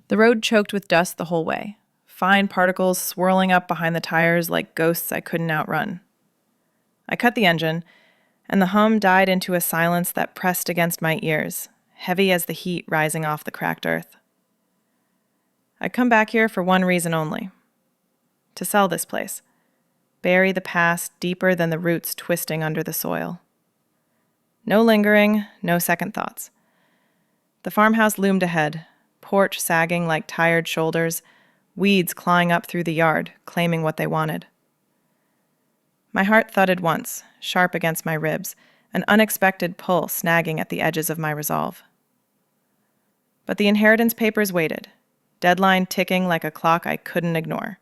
The road choked with dust the whole way, fine particles swirling up behind the tires like ghosts I couldn't outrun. I cut the engine, and the hum died into a silence that pressed against my ears, heavy as the heat rising off the cracked earth. I'd come back here for one reason only: to sell this place, bury the past deeper than the roots twisting under the soil. No lingering, no second thoughts. The farmhouse loomed ahead, porch sagging like tired shoulders, weeds clawing up through the yard, claiming what they wanted. My heart thudded once, sharp against my ribs, an unexpected pull snagging at the edges of my resolve. But the inheritance papers waited, deadline ticking like a clock I couldn't ignore.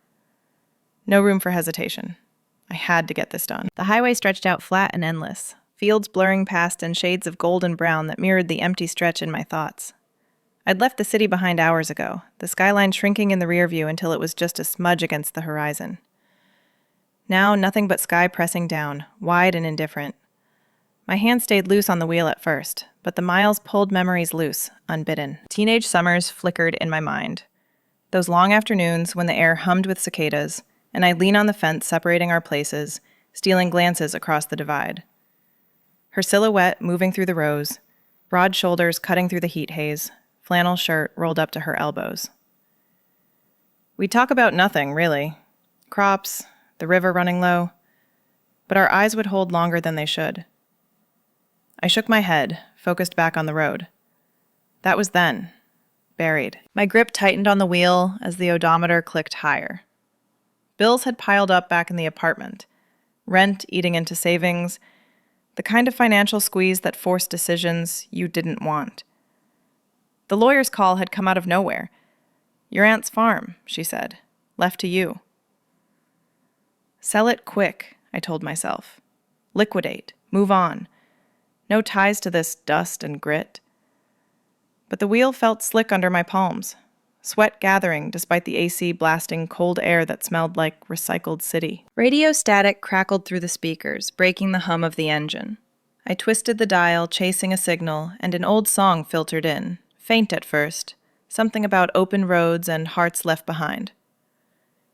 No room for hesitation. I had to get this done. The highway stretched out flat and endless, fields blurring past in shades of gold and brown that mirrored the empty stretch in my thoughts. I'd left the city behind hours ago, the skyline shrinking in the rear view until it was just a smudge against the horizon. Now, nothing but sky pressing down, wide and indifferent. My hand stayed loose on the wheel at first, but the miles pulled memories loose, unbidden. Teenage summers flickered in my mind. Those long afternoons when the air hummed with cicadas, and I'd lean on the fence separating our places, stealing glances across the divide. Her silhouette moving through the rows, broad shoulders cutting through the heat haze, flannel shirt rolled up to her elbows. We'd talk about nothing, really. Crops, the river running low, but our eyes would hold longer than they should. I shook my head, focused back on the road. That was then, buried. My grip tightened on the wheel as the odometer clicked higher. Bills had piled up back in the apartment, rent eating into savings, the kind of financial squeeze that forced decisions you didn't want. The lawyer's call had come out of nowhere. Your aunt's farm, she said, left to you. Sell it quick, I told myself. Liquidate, move on. No ties to this dust and grit. But the wheel felt slick under my palms, sweat gathering despite the AC blasting cold air that smelled like recycled city. Radio static crackled through the speakers, breaking the hum of the engine. I twisted the dial, chasing a signal, and an old song filtered in, faint at first, something about open roads and hearts left behind.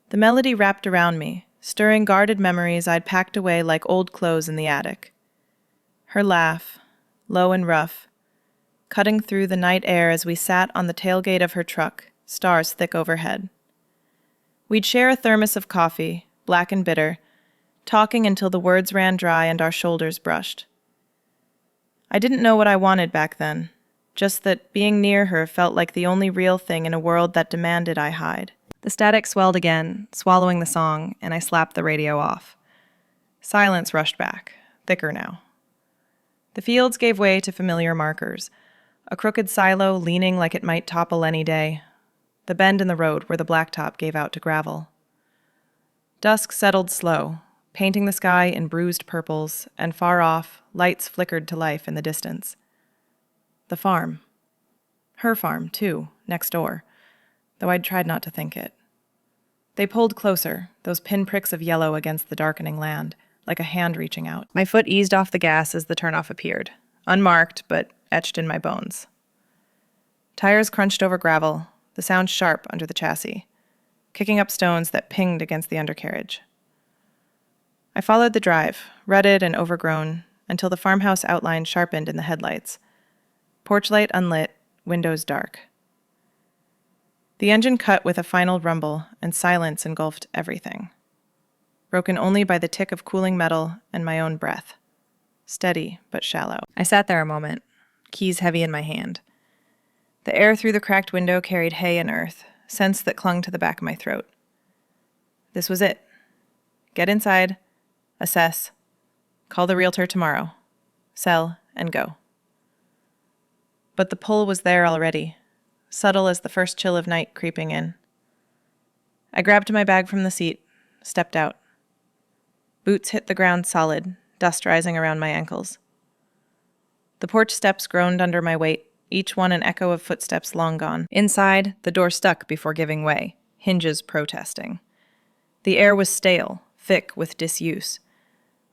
The melody wrapped around me, stirring guarded memories I'd packed away like old clothes in the attic. Her laugh, low and rough, cutting through the night air as we sat on the tailgate of her truck, stars thick overhead. We'd share a thermos of coffee, black and bitter, talking until the words ran dry and our shoulders brushed. I didn't know what I wanted back then, just that being near her felt like the only real thing in a world that demanded I hide. The static swelled again, swallowing the song, and I slapped the radio off. Silence rushed back, thicker now. The fields gave way to familiar markers, a crooked silo leaning like it might topple any day, the bend in the road where the blacktop gave out to gravel. Dusk settled slow, painting the sky in bruised purples, and far off, lights flickered to life in the distance. The farm. Her farm, too, next door, though I'd tried not to think it. They pulled closer, those pinpricks of yellow against the darkening land, like a hand reaching out. My foot eased off the gas as the turnoff appeared, unmarked but etched in my bones. Tires crunched over gravel, the sound sharp under the chassis, kicking up stones that pinged against the undercarriage. I followed the drive, rutted and overgrown, until the farmhouse outline sharpened in the headlights. Porch light unlit, windows dark. The engine cut with a final rumble, and silence engulfed everything, broken only by the tick of cooling metal and my own breath, steady but shallow. I sat there a moment, keys heavy in my hand. The air through the cracked window carried hay and earth, scents that clung to the back of my throat. This was it. Get inside, assess, call the realtor tomorrow, sell, and go. But the pull was there already, subtle as the first chill of night creeping in. I grabbed my bag from the seat, stepped out. Boots hit the ground solid, dust rising around my ankles. The porch steps groaned under my weight, each one an echo of footsteps long gone. Inside, the door stuck before giving way, hinges protesting. The air was stale, thick with disuse.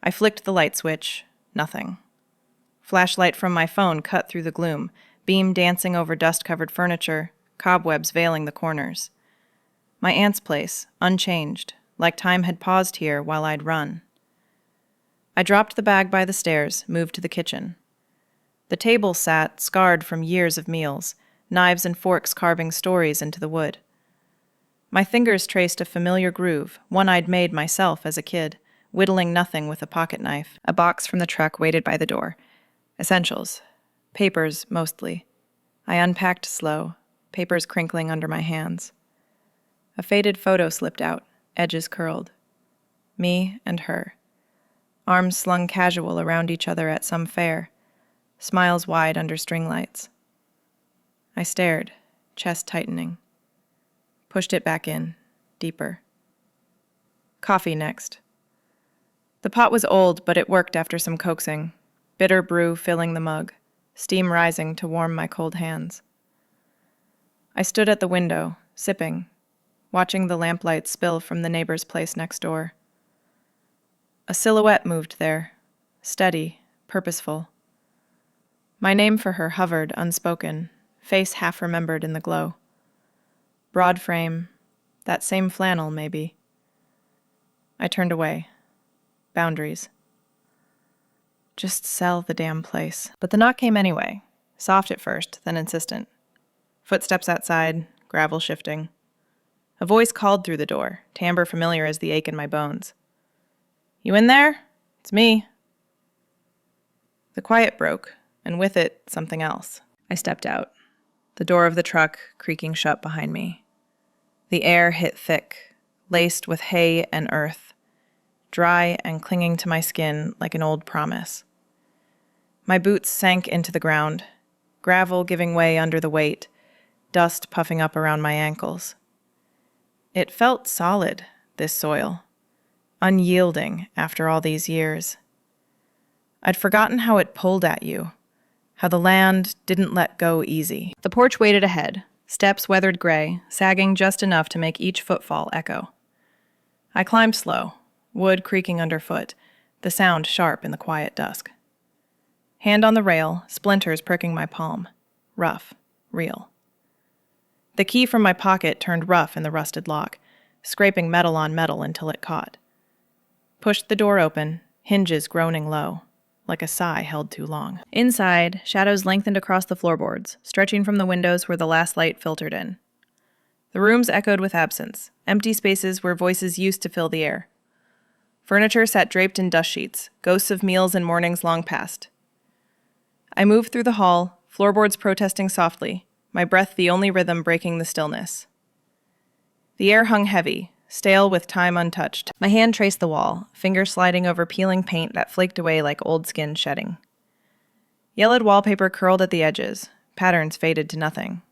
I flicked the light switch. Nothing. Flashlight from my phone cut through the gloom, beam dancing over dust-covered furniture, cobwebs veiling the corners. My aunt's place, unchanged, like time had paused here while I'd run. I dropped the bag by the stairs, moved to the kitchen. The table sat, scarred from years of meals, knives and forks carving stories into the wood. My fingers traced a familiar groove, one I'd made myself as a kid, whittling nothing with a pocket knife. A box from the truck waited by the door. Essentials. Papers, mostly. I unpacked slow, papers crinkling under my hands. A faded photo slipped out, edges curled. Me and her. Arms slung casual around each other at some fair, smiles wide under string lights. I stared, chest tightening. Pushed it back in, deeper. Coffee next. The pot was old, but it worked after some coaxing. Bitter brew filling the mug, steam rising to warm my cold hands. I stood at the window, sipping, watching the lamplight spill from the neighbor's place next door. A silhouette moved there, steady, purposeful. My name for her hovered, unspoken, face half remembered in the glow. Broad frame, that same flannel, maybe. I turned away. Boundaries. Just sell the damn place. But the knock came anyway, soft at first, then insistent. Footsteps outside, gravel shifting. A voice called through the door, timbre familiar as the ache in my bones. "You in there? It's me." The quiet broke, and with it, something else. I stepped out, the door of the truck creaking shut behind me. The air hit thick, laced with hay and earth, dry and clinging to my skin like an old promise. My boots sank into the ground, gravel giving way under the weight, dust puffing up around my ankles. It felt solid, this soil, unyielding after all these years. I'd forgotten how it pulled at you, how the land didn't let go easy. The porch waited ahead, steps weathered gray, sagging just enough to make each footfall echo. I climbed slow, wood creaking underfoot, the sound sharp in the quiet dusk. Hand on the rail, splinters pricking my palm. Rough, real. The key from my pocket turned rough in the rusted lock, scraping metal on metal until it caught. Pushed the door open, hinges groaning low, like a sigh held too long. Inside, shadows lengthened across the floorboards, stretching from the windows where the last light filtered in. The rooms echoed with absence, empty spaces where voices used to fill the air. Furniture sat draped in dust sheets, ghosts of meals and mornings long past. I moved through the hall, floorboards protesting softly, my breath the only rhythm breaking the stillness. The air hung heavy, stale with time untouched. My hand traced the wall, finger sliding over peeling paint that flaked away like old skin shedding. Yellowed wallpaper curled at the edges, patterns faded to nothing.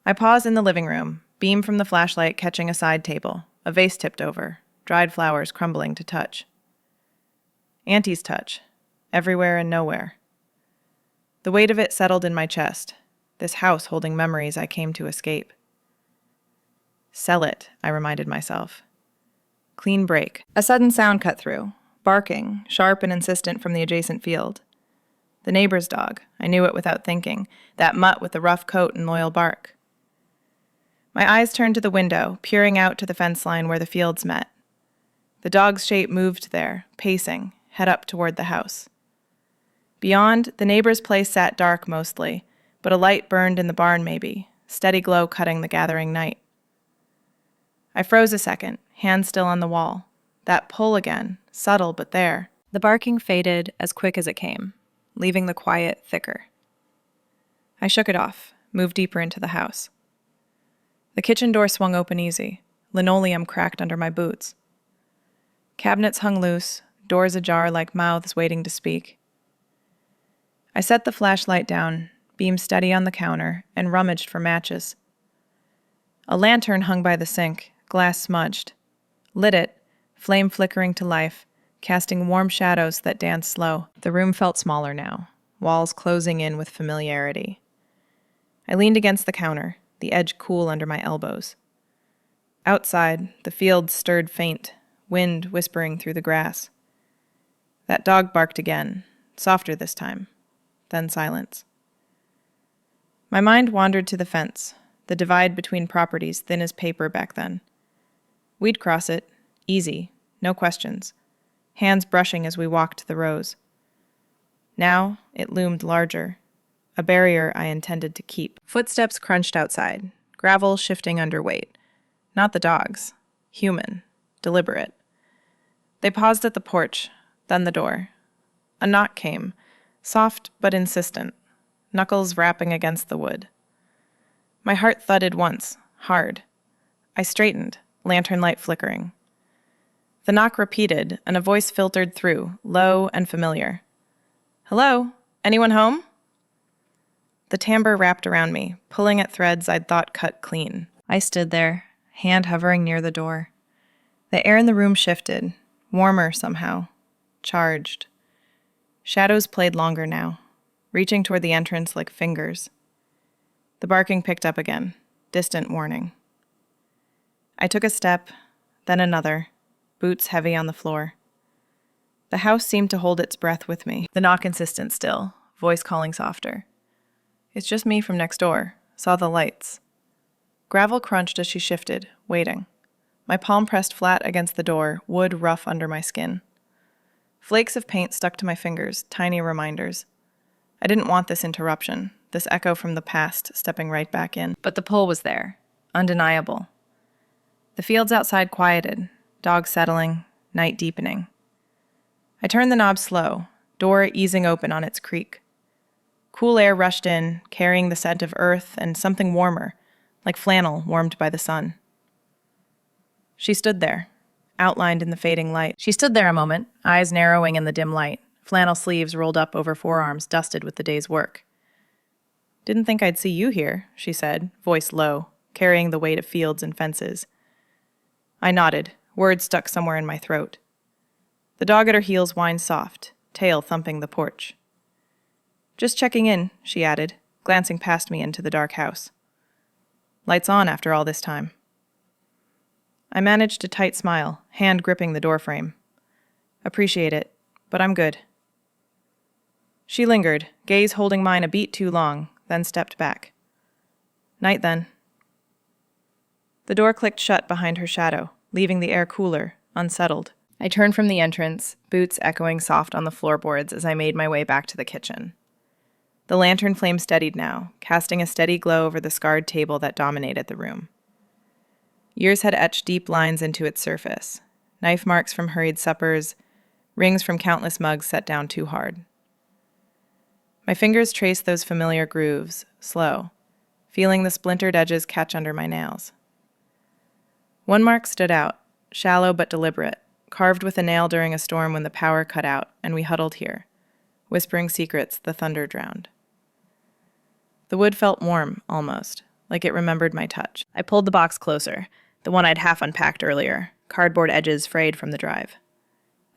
I paused in the living room, beam from the flashlight catching a side table, a vase tipped over, dried flowers crumbling to touch. Auntie's touch, everywhere and nowhere. The weight of it settled in my chest, this house holding memories I came to escape. Sell it, I reminded myself. Clean break. A sudden sound cut through, barking, sharp and insistent from the adjacent field. The neighbor's dog, I knew it without thinking, that mutt with the rough coat and loyal bark. My eyes turned to the window, peering out to the fence line where the fields met. The dog's shape moved there, pacing, head up toward the house. Beyond, the neighbor's place sat dark mostly, but a light burned in the barn maybe, steady glow cutting the gathering night. I froze a second, hand still on the wall. That pull again, subtle but there. The barking faded as quick as it came, leaving the quiet thicker. I shook it off, moved deeper into the house. The kitchen door swung open easy, linoleum cracked under my boots. Cabinets hung loose, doors ajar like mouths waiting to speak. I set the flashlight down, beam steady on the counter, and rummaged for matches. A lantern hung by the sink, glass smudged. Lit it, flame flickering to life, casting warm shadows that danced slow. The room felt smaller now, walls closing in with familiarity. I leaned against the counter, the edge cool under my elbows. Outside, the fields stirred faint, wind whispering through the grass. That dog barked again, softer this time, then silence. My mind wandered to the fence, the divide between properties thin as paper back then. We'd cross it, easy, no questions, hands brushing as we walked the rows. Now it loomed larger, a barrier I intended to keep. Footsteps crunched outside, gravel shifting under weight. Not the dogs. Human. Deliberate. They paused at the porch, then the door. A knock came, soft but insistent, knuckles rapping against the wood. My heart thudded once, hard. I straightened, lantern light flickering. The knock repeated, and a voice filtered through, low and familiar. "Hello? Anyone home?" The timbre wrapped around me, pulling at threads I'd thought cut clean. I stood there, hand hovering near the door. The air in the room shifted, warmer somehow, charged. Shadows played longer now, reaching toward the entrance like fingers. The barking picked up again, distant warning. I took a step, then another, boots heavy on the floor. The house seemed to hold its breath with me, the knock insistent still, voice calling softer. "It's just me from next door. Saw the lights." Gravel crunched as she shifted, waiting. My palm pressed flat against the door, wood rough under my skin. Flakes of paint stuck to my fingers, tiny reminders. I didn't want this interruption, this echo from the past stepping right back in. But the pull was there, undeniable. The fields outside quieted, dogs settling, night deepening. I turned the knob slow, door easing open on its creak. Cool air rushed in, carrying the scent of earth and something warmer, like flannel warmed by the sun. She stood there, outlined in the fading light. She stood there a moment, eyes narrowing in the dim light, flannel sleeves rolled up over forearms dusted with the day's work. "Didn't think I'd see you here," she said, voice low, carrying the weight of fields and fences. I nodded, words stuck somewhere in my throat. The dog at her heels whined soft, tail thumping the porch. "Just checking in," she added, glancing past me into the dark house. "Lights on after all this time." I managed a tight smile, hand gripping the doorframe. "Appreciate it, but I'm good." She lingered, gaze holding mine a beat too long, then stepped back. "Night then." The door clicked shut behind her shadow, leaving the air cooler, unsettled. I turned from the entrance, boots echoing soft on the floorboards as I made my way back to the kitchen. The lantern flame steadied now, casting a steady glow over the scarred table that dominated the room. Years had etched deep lines into its surface, knife marks from hurried suppers, rings from countless mugs set down too hard. My fingers traced those familiar grooves, slow, feeling the splintered edges catch under my nails. One mark stood out, shallow but deliberate, carved with a nail during a storm when the power cut out and we huddled here, whispering secrets the thunder drowned. The wood felt warm, almost, like it remembered my touch. I pulled the box closer, the one I'd half unpacked earlier, cardboard edges frayed from the drive.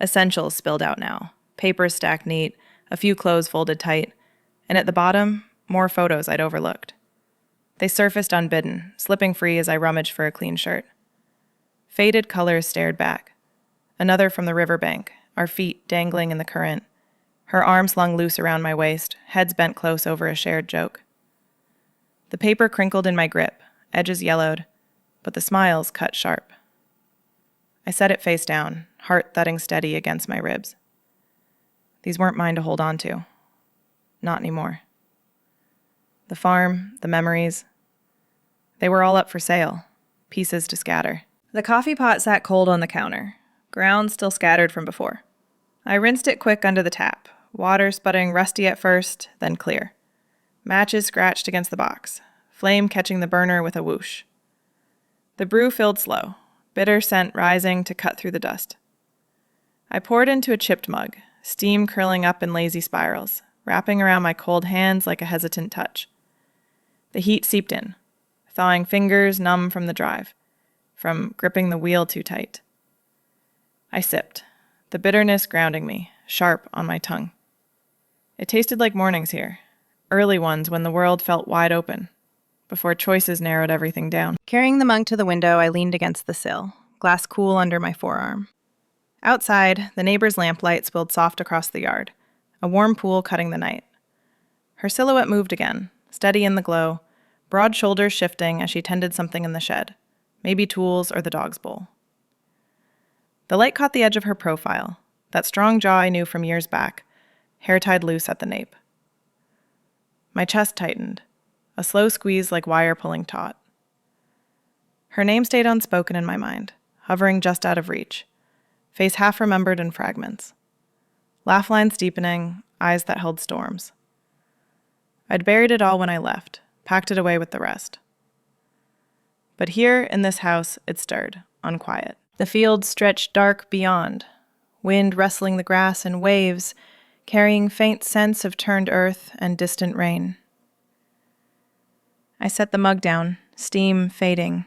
Essentials spilled out now, papers stacked neat, a few clothes folded tight, and at the bottom, more photos I'd overlooked. They surfaced unbidden, slipping free as I rummaged for a clean shirt. Faded colors stared back. Another from the riverbank, our feet dangling in the current, her arms slung loose around my waist, heads bent close over a shared joke. The paper crinkled in my grip, edges yellowed, but the smiles cut sharp. I set it face down, heart thudding steady against my ribs. These weren't mine to hold on to. Not anymore. The farm, the memories, they were all up for sale, pieces to scatter. The coffee pot sat cold on the counter, ground still scattered from before. I rinsed it quick under the tap, water sputtering rusty at first, then clear. Matches scratched against the box, flame catching the burner with a whoosh. The brew filled slow, bitter scent rising to cut through the dust. I poured into a chipped mug, steam curling up in lazy spirals, wrapping around my cold hands like a hesitant touch. The heat seeped in, thawing fingers numb from the drive, from gripping the wheel too tight. I sipped, the bitterness grounding me, sharp on my tongue. It tasted like mornings here, early ones when the world felt wide open, before choices narrowed everything down. Carrying the mug to the window, I leaned against the sill, glass cool under my forearm. Outside, the neighbor's lamplight spilled soft across the yard, a warm pool cutting the night. Her silhouette moved again, steady in the glow, broad shoulders shifting as she tended something in the shed, maybe tools or the dog's bowl. The light caught the edge of her profile, that strong jaw I knew from years back, hair tied loose at the nape. My chest tightened, a slow squeeze like wire pulling taut. Her name stayed unspoken in my mind, hovering just out of reach, face half remembered in fragments. Laugh lines deepening, eyes that held storms. I'd buried it all when I left, packed it away with the rest. But here, in this house, it stirred, unquiet. The fields stretched dark beyond, wind rustling the grass in waves, carrying faint scents of turned earth and distant rain. I set the mug down, steam fading.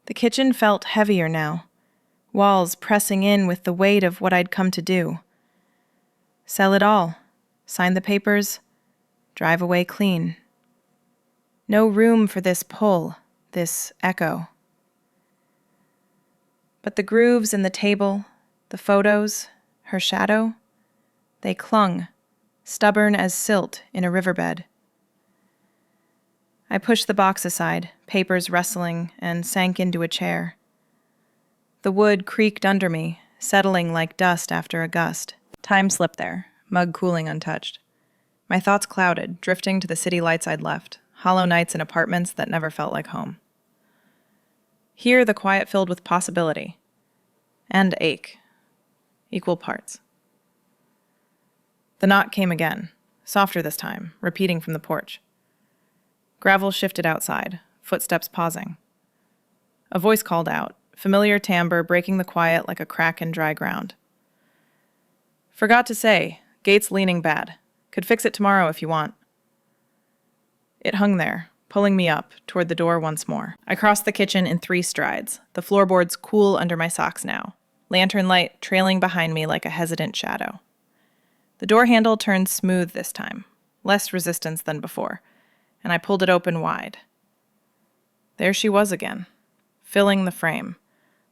The kitchen felt heavier now, walls pressing in with the weight of what I'd come to do. Sell it all, sign the papers, drive away clean. No room for this pull, this echo. But the grooves in the table, the photos, her shadow, they clung, stubborn as silt in a riverbed. I pushed the box aside, papers rustling, and sank into a chair. The wood creaked under me, settling like dust after a gust. Time slipped there, mug cooling untouched. My thoughts clouded, drifting to the city lights I'd left, hollow nights in apartments that never felt like home. Here the quiet filled with possibility. And ache. Equal parts. The knock came again, softer this time, repeating from the porch. Gravel shifted outside, footsteps pausing. A voice called out, familiar timbre breaking the quiet like a crack in dry ground. Forgot to say, gate's leaning bad. Could fix it tomorrow if you want. It hung there, pulling me up, toward the door once more. I crossed the kitchen in 3 strides, the floorboards cool under my socks now, lantern light trailing behind me like a hesitant shadow. The door handle turned smooth this time, less resistance than before, and I pulled it open wide. There she was again, filling the frame,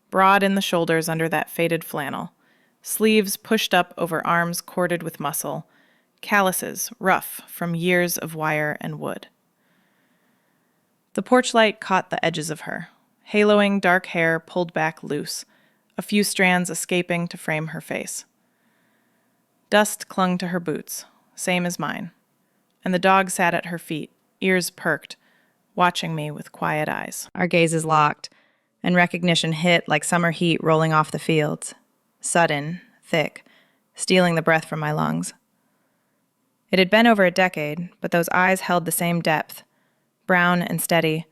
broad in the shoulders under that faded flannel, sleeves pushed up over arms corded with muscle, calluses rough from years of wire and wood. The porch light caught the edges of her, haloing dark hair pulled back loose, a few strands escaping to frame her face. Dust clung to her boots, same as mine, and the dog sat at her feet, ears perked, watching me with quiet eyes. Our gazes locked, and recognition hit like summer heat rolling off the fields, sudden, thick, stealing the breath from my lungs. It had been over a decade, but those eyes held the same depth, brown and steady,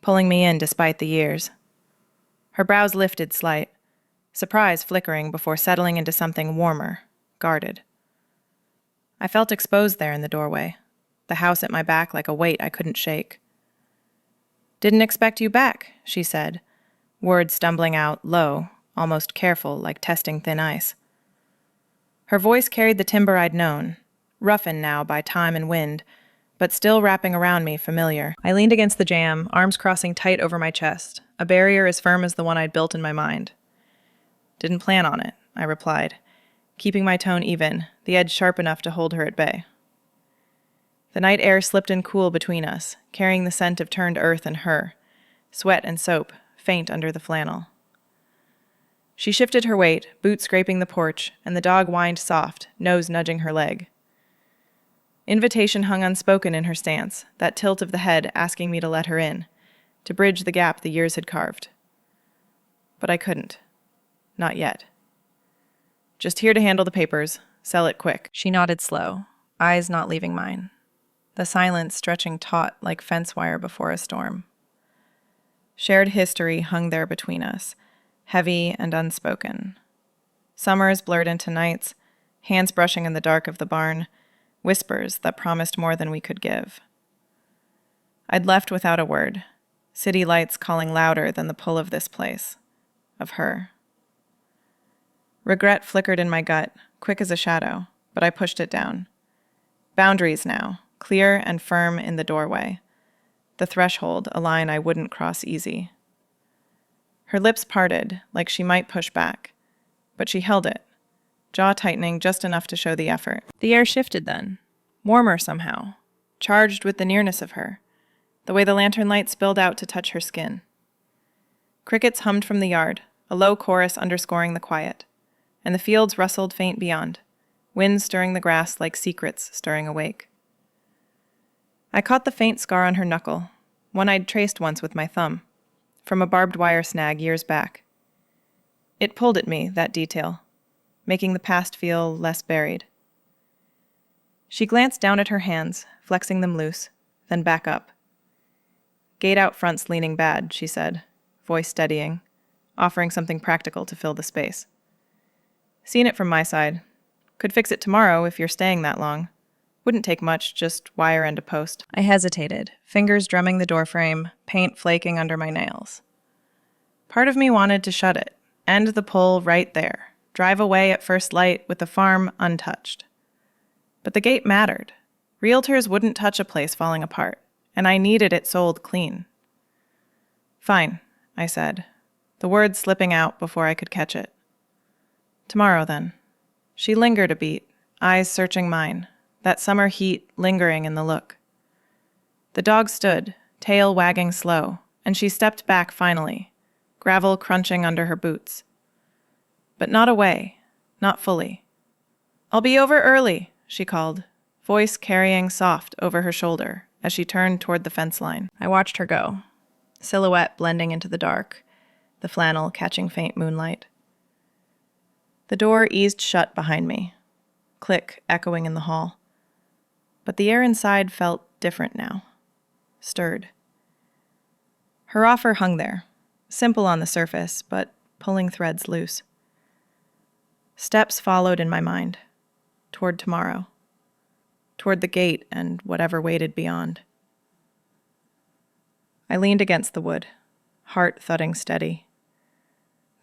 pulling me in despite the years. Her brows lifted slight, surprise flickering before settling into something warmer, guarded. I felt exposed there in the doorway, the house at my back like a weight I couldn't shake. "Didn't expect you back," she said, words stumbling out low, almost careful, like testing thin ice. Her voice carried the timbre I'd known, roughened now by time and wind, but still wrapping around me familiar. I leaned against the jamb, arms crossing tight over my chest, a barrier as firm as the one I'd built in my mind. "Didn't plan on it," I replied, keeping my tone even, the edge sharp enough to hold her at bay. The night air slipped in cool between us, carrying the scent of turned earth and her, sweat and soap, faint under the flannel. She shifted her weight, boots scraping the porch, and the dog whined soft, nose nudging her leg. Invitation hung unspoken in her stance, that tilt of the head asking me to let her in, to bridge the gap the years had carved. But I couldn't. Not yet. "Just here to handle the papers. Sell it quick." She nodded slow, eyes not leaving mine, the silence stretching taut like fence wire before a storm. Shared history hung there between us, heavy and unspoken. Summers blurred into nights, hands brushing in the dark of the barn, whispers that promised more than we could give. I'd left without a word, city lights calling louder than the pull of this place, of her. Regret flickered in my gut, quick as a shadow, but I pushed it down. Boundaries now, clear and firm in the doorway. The threshold, a line I wouldn't cross easy. Her lips parted, like she might push back, but she held it, jaw tightening just enough to show the effort. The air shifted then, warmer somehow, charged with the nearness of her, the way the lantern light spilled out to touch her skin. Crickets hummed from the yard, a low chorus underscoring the quiet, and the fields rustled faint beyond, wind stirring the grass like secrets stirring awake. I caught the faint scar on her knuckle, one I'd traced once with my thumb, from a barbed wire snag years back. It pulled at me, that detail, making the past feel less buried. She glanced down at her hands, flexing them loose, then back up. "Gate out front's leaning bad," she said, voice steadying, offering something practical to fill the space. "Seen it from my side. Could fix it tomorrow if you're staying that long. Wouldn't take much, just wire and a post." I hesitated, fingers drumming the doorframe, paint flaking under my nails. Part of me wanted to shut it, end the pull right there, drive away at first light with the farm untouched. But the gate mattered. Realtors wouldn't touch a place falling apart, and I needed it sold clean. "Fine," I said, the words slipping out before I could catch it. "Tomorrow, then." She lingered a beat, eyes searching mine, that summer heat lingering in the look. The dog stood, tail wagging slow, and she stepped back finally, gravel crunching under her boots. But not away, not fully. "I'll be over early," she called, voice carrying soft over her shoulder as she turned toward the fence line. I watched her go, silhouette blending into the dark, the flannel catching faint moonlight. The door eased shut behind me, click echoing in the hall. But the air inside felt different now, stirred. Her offer hung there, simple on the surface, but pulling threads loose. Steps followed in my mind, toward tomorrow, toward the gate and whatever waited beyond. I leaned against the wood, heart thudding steady,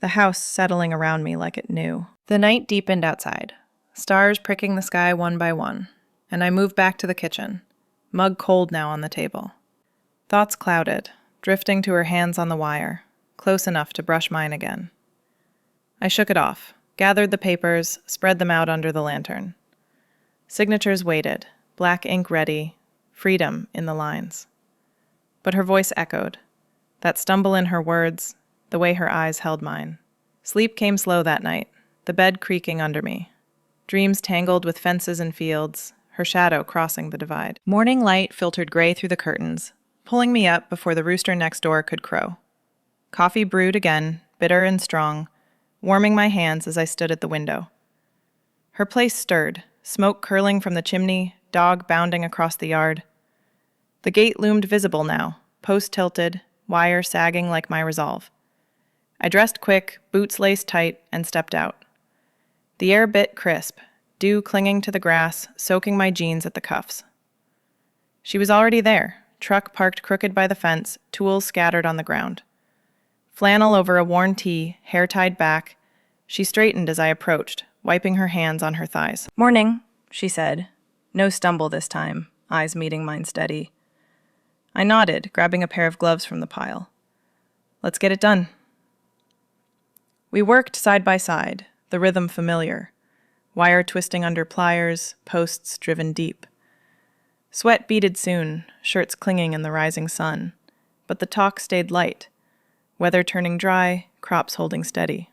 the house settling around me like it knew. The night deepened outside, stars pricking the sky one by one, and I moved back to the kitchen, mug cold now on the table. Thoughts clouded, drifting to her hands on the wire, close enough to brush mine again. I shook it off, gathered the papers, spread them out under the lantern. Signatures waited, black ink ready, freedom in the lines. But her voice echoed, that stumble in her words, the way her eyes held mine. Sleep came slow that night, the bed creaking under me. Dreams tangled with fences and fields, her shadow crossing the divide. Morning light filtered gray through the curtains, pulling me up before the rooster next door could crow. Coffee brewed again, bitter and strong, warming my hands as I stood at the window. Her place stirred, smoke curling from the chimney, dog bounding across the yard. The gate loomed visible now, post tilted, wire sagging like my resolve. I dressed quick, boots laced tight, and stepped out. The air bit crisp, dew clinging to the grass, soaking my jeans at the cuffs. She was already there, truck parked crooked by the fence, tools scattered on the ground. Flannel over a worn tee, hair tied back, she straightened as I approached, wiping her hands on her thighs. "Morning," she said. No stumble this time, eyes meeting mine steady. I nodded, grabbing a pair of gloves from the pile. "Let's get it done." We worked side by side, the rhythm familiar, wire twisting under pliers, posts driven deep. Sweat beaded soon, shirts clinging in the rising sun, but the talk stayed light, weather turning dry, crops holding steady.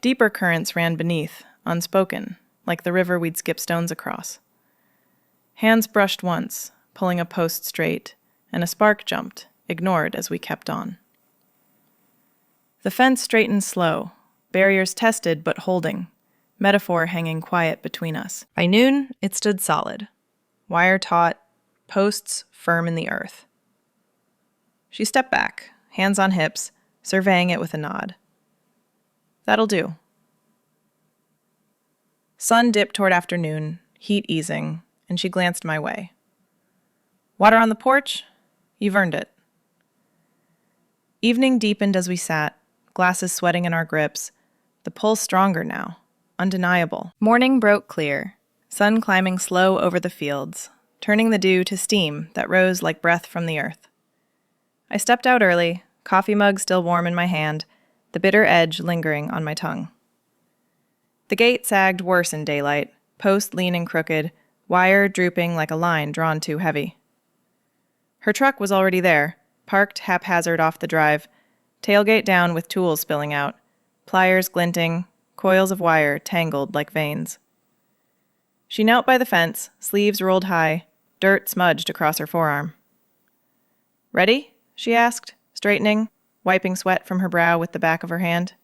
Deeper currents ran beneath, unspoken, like the river we'd skip stones across. Hands brushed once, pulling a post straight, and a spark jumped, ignored as we kept on. The fence straightened slow, barriers tested but holding, metaphor hanging quiet between us. By noon, it stood solid, wire taut, posts firm in the earth. She stepped back, hands on hips, surveying it with a nod. "That'll do." Sun dipped toward afternoon, heat easing, and she glanced my way. "Water on the porch? You've earned it." Evening deepened as we sat, glasses sweating in our grips, the pull stronger now, undeniable. Morning broke clear, sun climbing slow over the fields, turning the dew to steam that rose like breath from the earth. I stepped out early, coffee mug still warm in my hand, the bitter edge lingering on my tongue. The gate sagged worse in daylight, post lean and crooked, wire drooping like a line drawn too heavy. Her truck was already there, parked haphazard off the drive, tailgate down with tools spilling out, pliers glinting, coils of wire tangled like veins. She knelt by the fence, sleeves rolled high, dirt smudged across her forearm. "Ready?" she asked, straightening, wiping sweat from her brow with the back of her hand.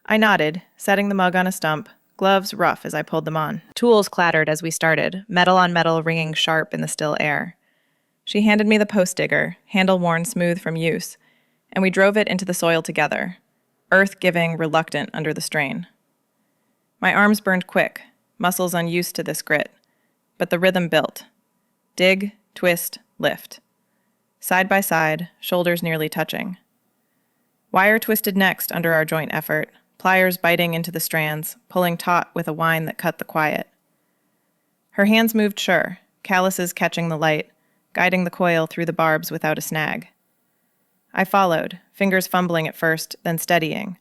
I nodded, setting the mug on a stump, gloves rough as I pulled them on. Tools clattered as we started, metal on metal ringing sharp in the still air. She handed me the post digger, handle worn smooth from use, and we drove it into the soil together, earth-giving, reluctant under the strain. My arms burned quick, muscles unused to this grit, but the rhythm built. Dig, twist, lift. Side by side, shoulders nearly touching. Wire twisted next under our joint effort, pliers biting into the strands, pulling taut with a whine that cut the quiet. Her hands moved sure, calluses catching the light, guiding the coil through the barbs without a snag. I followed, fingers fumbling at first, then steadying,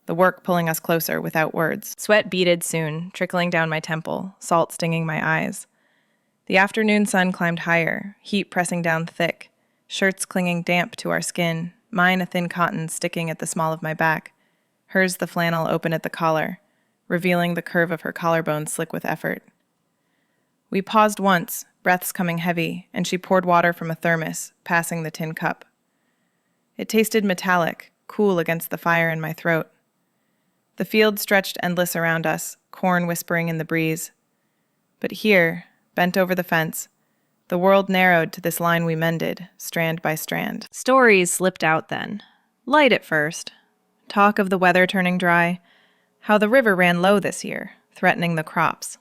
the work pulling us closer without words. Sweat beaded soon, trickling down my temple, salt stinging my eyes. The afternoon sun climbed higher, heat pressing down thick, shirts clinging damp to our skin, mine a thin cotton sticking at the small of my back, hers the flannel open at the collar, revealing the curve of her collarbone slick with effort. We paused once, breaths coming heavy, and she poured water from a thermos, passing the tin cup. It tasted metallic, cool against the fire in my throat. The field stretched endless around us, corn whispering in the breeze. But here, bent over the fence, the world narrowed to this line we mended, strand by strand. Stories slipped out then. Light at first. Talk of the weather turning dry, how the river ran low this year, threatening the crops.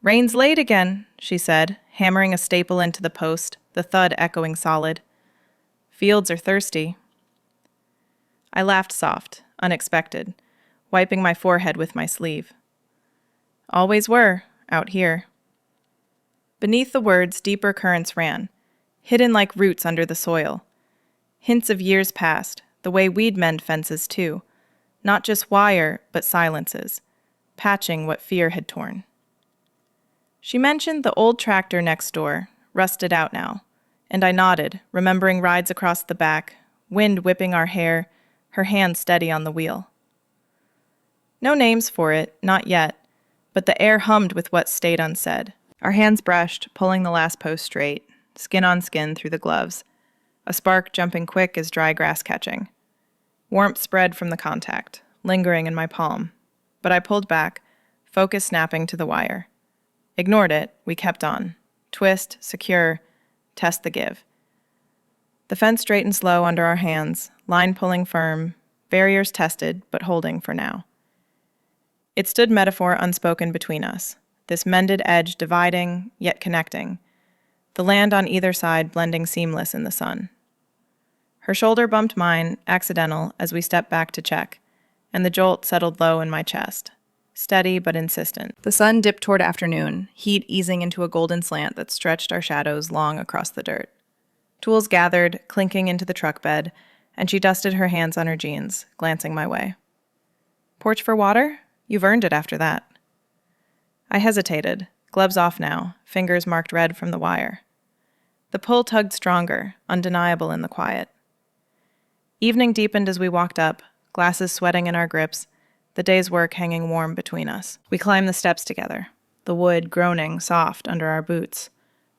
"Rain's late again," she said, hammering a staple into the post, the thud echoing solid. "Fields are thirsty." I laughed soft, unexpected, wiping my forehead with my sleeve. "Always were, out here." Beneath the words, deeper currents ran, hidden like roots under the soil. Hints of years past, the way we'd mend fences too, not just wire, but silences, patching what fear had torn. She mentioned the old tractor next door, rusted out now, and I nodded, remembering rides across the back, wind whipping our hair, her hand steady on the wheel. No names for it, not yet, but the air hummed with what stayed unsaid. Our hands brushed, pulling the last post straight, skin on skin through the gloves, a spark jumping quick as dry grass catching. Warmth spread from the contact, lingering in my palm, but I pulled back, focus snapping to the wire. Ignored it, we kept on. Twist, secure, test the give. The fence straightened slow under our hands, line pulling firm, barriers tested, but holding for now. It stood metaphor unspoken between us, this mended edge dividing, yet connecting, the land on either side blending seamless in the sun. Her shoulder bumped mine, accidental, as we stepped back to check, and the jolt settled low in my chest, steady but insistent. The sun dipped toward afternoon, heat easing into a golden slant that stretched our shadows long across the dirt. Tools gathered, clinking into the truck bed, and she dusted her hands on her jeans, glancing my way. "Porch for water? You've earned it after that." I hesitated, gloves off now, fingers marked red from the wire. The pull tugged stronger, undeniable in the quiet. Evening deepened as we walked up, glasses sweating in our grips, the day's work hanging warm between us. We climbed the steps together, the wood groaning soft under our boots,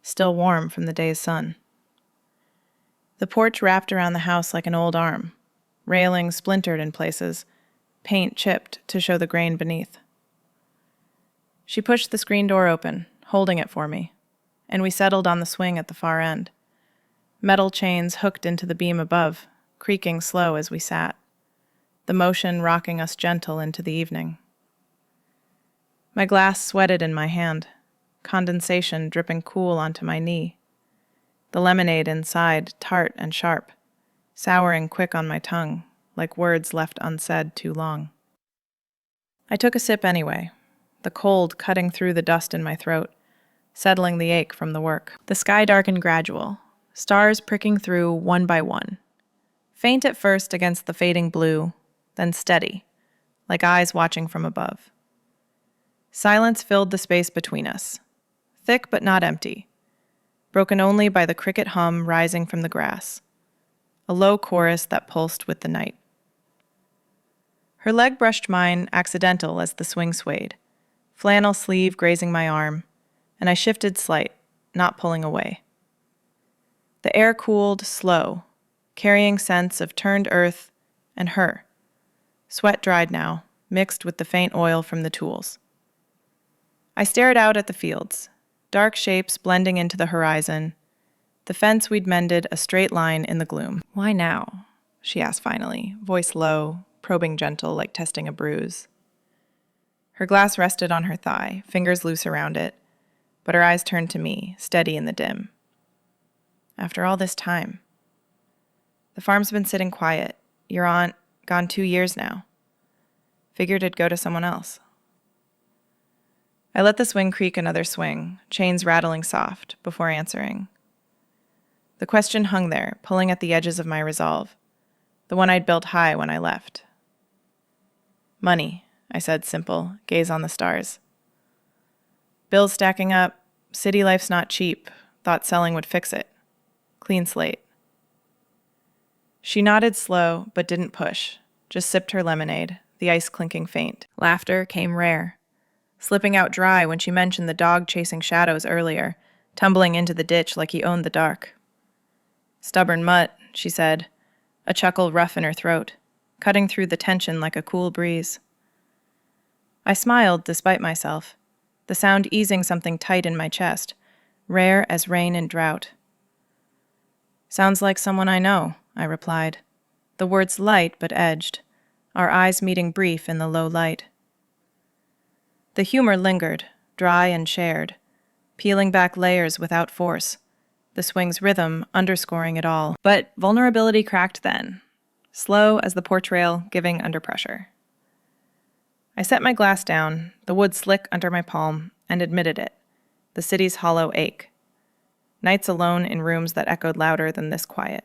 still warm from the day's sun. The porch wrapped around the house like an old arm, railings splintered in places, paint chipped to show the grain beneath. She pushed the screen door open, holding it for me, and we settled on the swing at the far end. Metal chains hooked into the beam above, creaking slow as we sat, the motion rocking us gentle into the evening. My glass sweated in my hand, condensation dripping cool onto my knee. The lemonade inside tart and sharp, souring quick on my tongue, like words left unsaid too long. I took a sip anyway, the cold cutting through the dust in my throat, settling the ache from the work. The sky darkened gradual, stars pricking through one by one. Faint at first against the fading blue, then steady, like eyes watching from above. Silence filled the space between us, thick but not empty, broken only by the cricket hum rising from the grass, a low chorus that pulsed with the night. Her leg brushed mine, accidental as the swing swayed, flannel sleeve grazing my arm, and I shifted slight, not pulling away. The air cooled, slow, carrying scents of turned earth and her. Sweat dried now, mixed with the faint oil from the tools. I stared out at the fields, dark shapes blending into the horizon, the fence we'd mended a straight line in the gloom. "Why now?" she asked finally, voice low, probing gentle like testing a bruise. Her glass rested on her thigh, fingers loose around it, but her eyes turned to me, steady in the dim. "After all this time. The farm's been sitting quiet. Your aunt, gone 2 years now. Figured it'd go to someone else." I let the swing creak another swing, chains rattling soft, before answering. The question hung there, pulling at the edges of my resolve, the one I'd built high when I left. "Money," I said, simple, gaze on the stars. "Bills stacking up, city life's not cheap, thought selling would fix it. Clean slate." She nodded slow, but didn't push, just sipped her lemonade, the ice clinking faint. Laughter came rare, slipping out dry when she mentioned the dog chasing shadows earlier, tumbling into the ditch like he owned the dark. "Stubborn mutt," she said, a chuckle rough in her throat, cutting through the tension like a cool breeze. I smiled despite myself, the sound easing something tight in my chest, rare as rain and drought. "Sounds like someone I know," I replied, the words light but edged, our eyes meeting brief in the low light. The humor lingered, dry and shared, peeling back layers without force, the swing's rhythm underscoring it all. But vulnerability cracked then, slow as the portrayal giving under pressure. I set my glass down, the wood slick under my palm, and admitted it, the city's hollow ache. Nights alone in rooms that echoed louder than this quiet.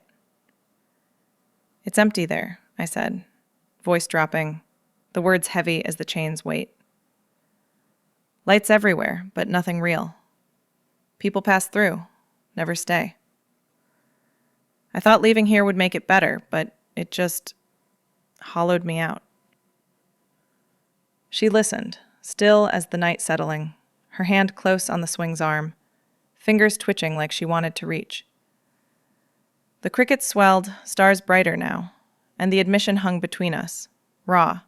"It's empty there," I said, voice dropping, the words heavy as the chain's weight. "Lights everywhere, but nothing real. People pass through, never stay. I thought leaving here would make it better, but it just hollowed me out." She listened, still as the night settling, her hand close on the swing's arm, fingers twitching like she wanted to reach. The crickets swelled, stars brighter now, and the admission hung between us, raw,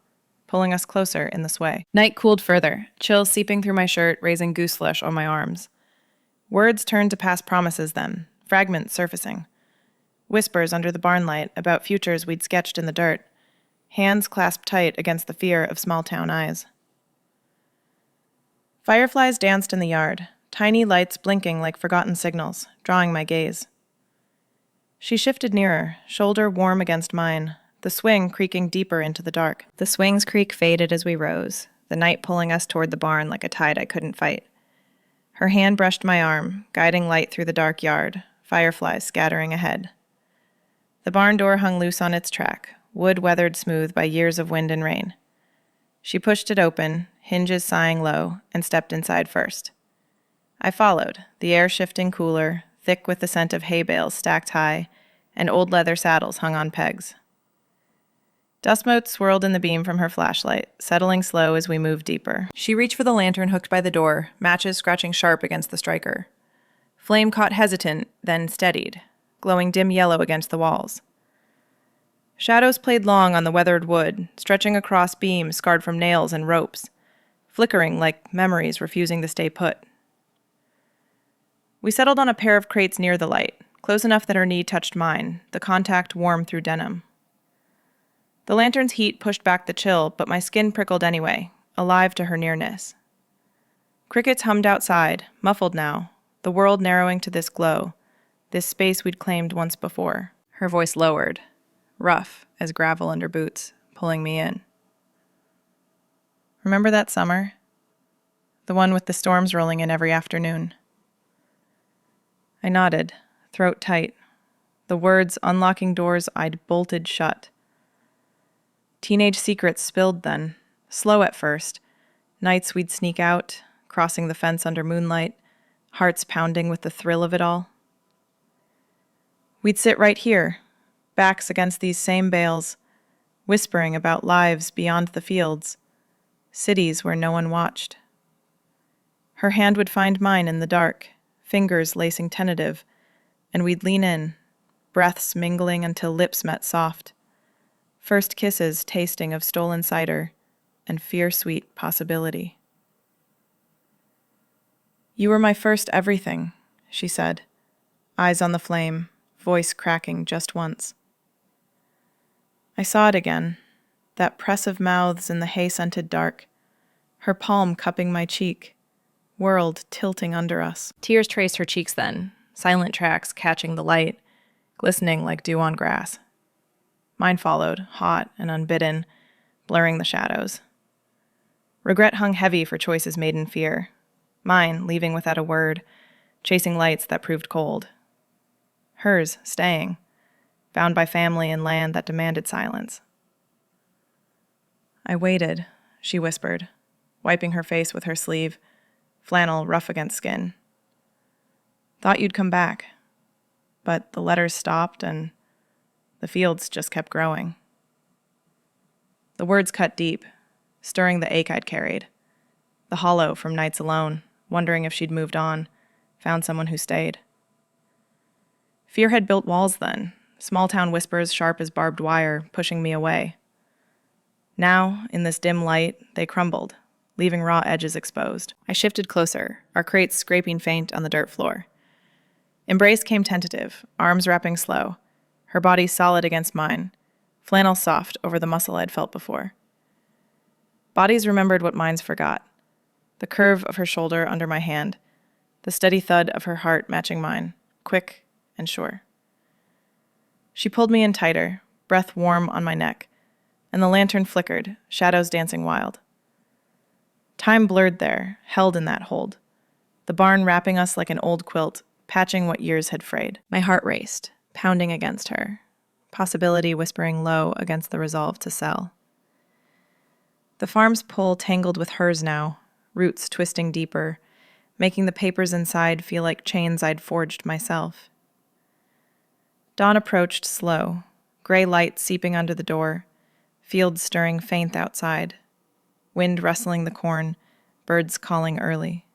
pulling us closer in the sway. Night cooled further, chill seeping through my shirt, raising goose flesh on my arms. Words turned to past promises then, fragments surfacing. Whispers under the barn light about futures we'd sketched in the dirt, hands clasped tight against the fear of small-town eyes. Fireflies danced in the yard, tiny lights blinking like forgotten signals, drawing my gaze. She shifted nearer, shoulder warm against mine, the swing creaking deeper into the dark. The swing's creak faded as we rose, the night pulling us toward the barn like a tide I couldn't fight. Her hand brushed my arm, guiding light through the dark yard, fireflies scattering ahead. The barn door hung loose on its track, wood weathered smooth by years of wind and rain. She pushed it open, hinges sighing low, and stepped inside first. I followed, the air shifting cooler, thick with the scent of hay bales stacked high, and old leather saddles hung on pegs. Dust motes swirled in the beam from her flashlight, settling slow as we moved deeper. She reached for the lantern hooked by the door, matches scratching sharp against the striker. Flame caught hesitant, then steadied, glowing dim yellow against the walls. Shadows played long on the weathered wood, stretching across beams scarred from nails and ropes, flickering like memories refusing to stay put. We settled on a pair of crates near the light, close enough that her knee touched mine, the contact warm through denim. The lantern's heat pushed back the chill, but my skin prickled anyway, alive to her nearness. Crickets hummed outside, muffled now, the world narrowing to this glow, this space we'd claimed once before. Her voice lowered, rough as gravel under boots, pulling me in. "Remember that summer? The one with the storms rolling in every afternoon?" I nodded, throat tight, the words unlocking doors I'd bolted shut. Teenage secrets spilled then, slow at first, Nights we'd sneak out, crossing the fence under moonlight, hearts pounding with the thrill of it all. We'd sit right here, backs against these same bales, whispering about lives beyond the fields, cities where no one watched. Her hand would find mine in the dark, fingers lacing tentative, and we'd lean in, breaths mingling until lips met soft, first kisses tasting of stolen cider and fear-sweet possibility. You were my first everything, she said, eyes on the flame, voice cracking just once. I saw it again, that press of mouths in the hay-scented dark, her palm cupping my cheek, world tilting under us. Tears traced her cheeks then, silent tracks catching the light, glistening like dew on grass. Mine followed, hot and unbidden, blurring the shadows. Regret hung heavy for choices made in fear, mine leaving without a word, chasing lights that proved cold. Hers staying, bound by family and land that demanded silence. I waited, she whispered, wiping her face with her sleeve, flannel rough against skin. Thought you'd come back, but the letters stopped and the fields just kept growing. The words cut deep, stirring the ache I'd carried, the hollow from nights alone, wondering if she'd moved on, found someone who stayed. Fear had built walls then, small-town whispers sharp as barbed wire, pushing me away. Now, in this dim light, they crumbled, leaving raw edges exposed. I shifted closer, our crates scraping faint on the dirt floor. Embrace came tentative, arms wrapping slow, her body solid against mine, flannel soft over the muscle I'd felt before. Bodies remembered what minds forgot, the curve of her shoulder under my hand, the steady thud of her heart matching mine, quick and sure. She pulled me in tighter, breath warm on my neck, and the lantern flickered, shadows dancing wild. Time blurred there, held in that hold, the barn wrapping us like an old quilt, patching what years had frayed. My heart raced, pounding against her, possibility whispering low against the resolve to sell. The farm's pull tangled with hers now, roots twisting deeper, making the papers inside feel like chains I'd forged myself. Dawn approached slow, gray light seeping under the door, fields stirring faint outside, wind rustling the corn, birds calling early.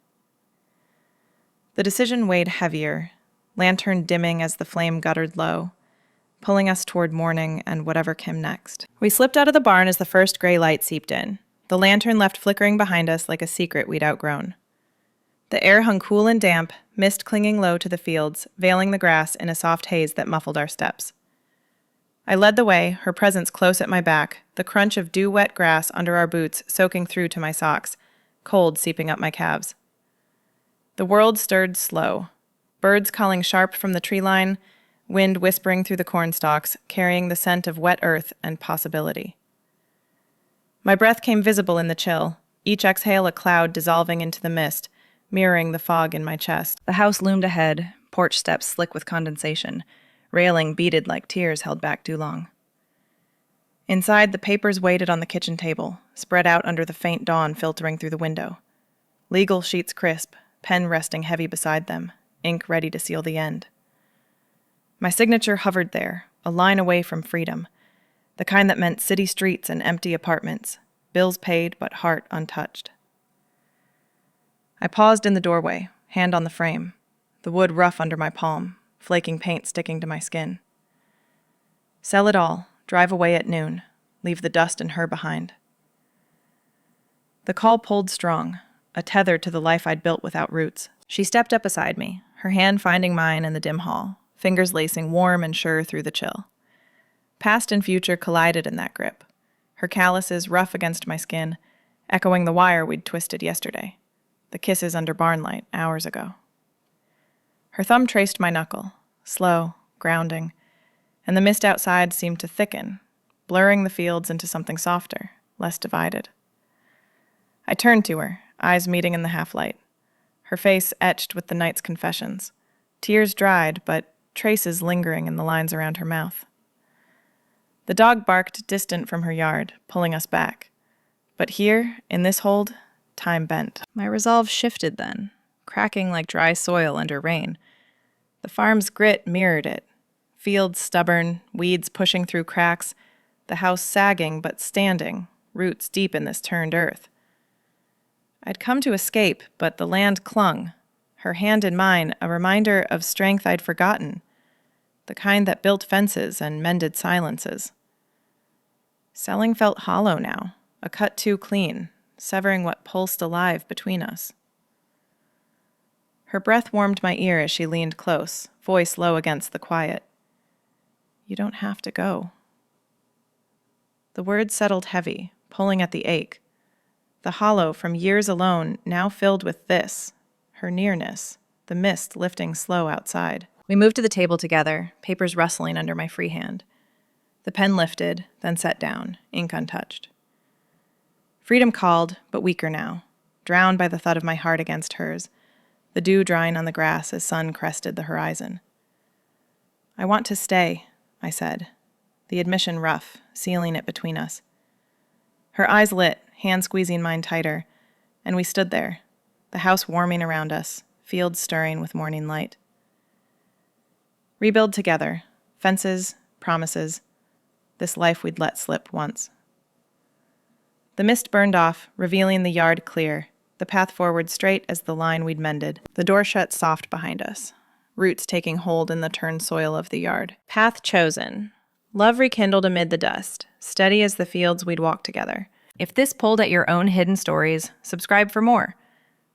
The decision weighed heavier, lantern dimming as the flame guttered low, pulling us toward morning and whatever came next. We slipped out of the barn as the first gray light seeped in. The lantern left flickering behind us like a secret we'd outgrown. The air hung cool and damp, mist clinging low to the fields, veiling the grass in a soft haze that muffled our steps. I led the way, her presence close at my back, the crunch of dew-wet grass under our boots soaking through to my socks, cold seeping up my calves. The world stirred slow, birds calling sharp from the tree line, wind whispering through the corn stalks, carrying the scent of wet earth and possibility. My breath came visible in the chill, each exhale a cloud dissolving into the mist, mirroring the fog in my chest. The house loomed ahead, porch steps slick with condensation, railing beaded like tears held back too long. Inside, the papers waited on the kitchen table, spread out under the faint dawn filtering through the window. Legal sheets crisp, pen resting heavy beside them, ink ready to seal the end. My signature hovered there, a line away from freedom, the kind that meant city streets and empty apartments, bills paid but heart untouched. I paused in the doorway, hand on the frame, the wood rough under my palm, flaking paint sticking to my skin. Sell it all, drive away at noon, leave the dust and her behind. The call pulled strong, a tether to the life I'd built without roots. She stepped up beside me, her hand finding mine in the dim hall, fingers lacing warm and sure through the chill. Past and future collided in that grip, her calluses rough against my skin, echoing the wire we'd twisted yesterday, the kisses under barn light hours ago. Her thumb traced my knuckle, slow, grounding, and the mist outside seemed to thicken, blurring the fields into something softer, less divided. I turned to her, eyes meeting in the half-light, her face etched with the night's confessions, tears dried, but traces lingering in the lines around her mouth. The dog barked distant from her yard, pulling us back. But here, in this hold, time bent. My resolve shifted then, cracking like dry soil under rain. The farm's grit mirrored it. Fields stubborn, weeds pushing through cracks, the house sagging but standing, roots deep in this turned earth. I'd come to escape, but the land clung, her hand in mine, a reminder of strength I'd forgotten, the kind that built fences and mended silences. Selling felt hollow now, a cut too clean, severing what pulsed alive between us. Her breath warmed my ear as she leaned close, voice low against the quiet. You don't have to go. The words settled heavy, pulling at the ache. The hollow from years alone now filled with this, her nearness, the mist lifting slow outside. We moved to the table together, papers rustling under my free hand. The pen lifted, then set down, ink untouched. Freedom called, but weaker now, drowned by the thud of my heart against hers, the dew drying on the grass as sun crested the horizon. I want to stay, I said, the admission rough, sealing it between us. Her eyes lit, hand squeezing mine tighter, and we stood there, the house warming around us, fields stirring with morning light. Rebuild together, fences, promises, this life we'd let slip once. The mist burned off, revealing the yard clear, the path forward straight as the line we'd mended. The door shut soft behind us, roots taking hold in the turned soil of the yard. Path chosen. Love rekindled amid the dust, steady as the fields we'd walked together. If this pulled at your own hidden stories, subscribe for more.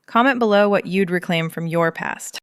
Comment below what you'd reclaim from your past.